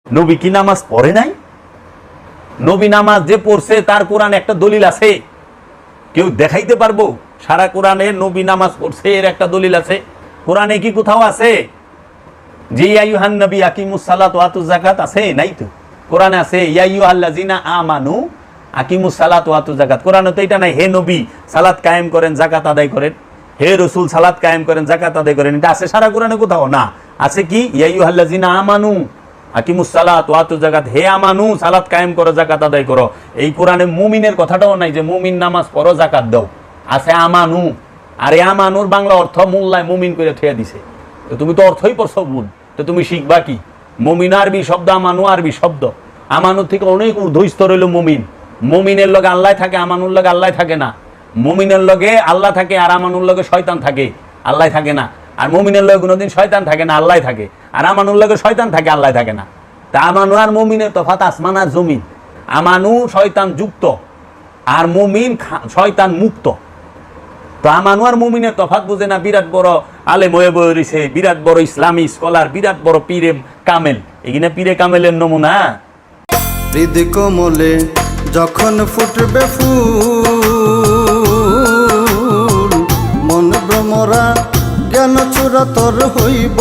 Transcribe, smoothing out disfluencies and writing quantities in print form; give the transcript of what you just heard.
নবী কি নামাজ পড়ে নাই? নবী নামাজ যে পড়ছে তার কোরআনে একটা দলিল আছে? কেউ দেখাইতে পারবো সারা কোরআনে নবী নামাজ পড়ছে এর একটা দলিল আছে? কোরআনে কি কোথাও আছে যে ইয়া আইয়ুহান নবী আকিমুস সালাত ওয়া আতুজ যাকাত? আছে? নাই তো। কোরআনে আছে ইয়া আইয়ুহাল্লাযিনা আমানু আকিমুস সালাত ওয়া আতুজ যাকাত। কোরআনে তো এটা নাই, হে নবী সালাত কায়েম করেন, যাকাত আদায় করেন, হে রাসূল সালাত কায়েম করেন, যাকাত আদায় করেন। এটা আছে সারা কোরআনে কোথাও? না। আছে কি ইয়া আইয়ুহাল্লাযিনা আমানু আকিমুস সালাত ওয়া আতুজ যাকাত, হে আমানু সালাত কায়েম করো, যাকাত আদায় করো। এই কোরআনে মুমিনের কথাটাও নাই যে মুমিন নামাজ পড়ো, যাকাত দাও। আছে আমানু। আর এই আমানুর বাংলা অর্থ মোল্লায় মুমিন করে ঠেয়া দিছে। তো তুমি তো অর্থই পড়ছো ভুল, তো তুমি শিখবা কি? মুমিন আরবি শব্দ, আমানু আরবি শব্দ। আমানুর থেকে অনেক ঊর্ধ্বস্তর হইল মুমিন। মুমিনের লগে আল্লাহ থাকে, আমানুর লগে আল্লাহ থাকে না। মুমিনের লগে আল্লাহ থাকে আর আমানুর লগে শয়তান থাকে, আল্লাহ থাকে না। আর মুমিনের লগে কোনোদিন শয়তান থাকে না, আল্লাহ থাকে। আর আমানুর লগে শয়তান থাকে, আল্লাহ থাকে না। তা আমানু আর মুমিনের তফাৎ আসমান আর জমিন। আমানু শয়তান যুক্ত আর মুমিন শয়তান মুক্ত। তো আমানু আর মুমিনের তফাৎ বুঝে না। বিরাট বড় আলেম হয়ে বয়ে রয়েছে, বিরাট বড় ইসলামী স্কলার, বিরাট বড় পীরে কামেল। এখানে পীরে কামেলের নমুনা। হৃদ কোমলে যখন ফুটবে ফুল, মন ভ্রমরা জ্ঞান চূড়াতর হইব।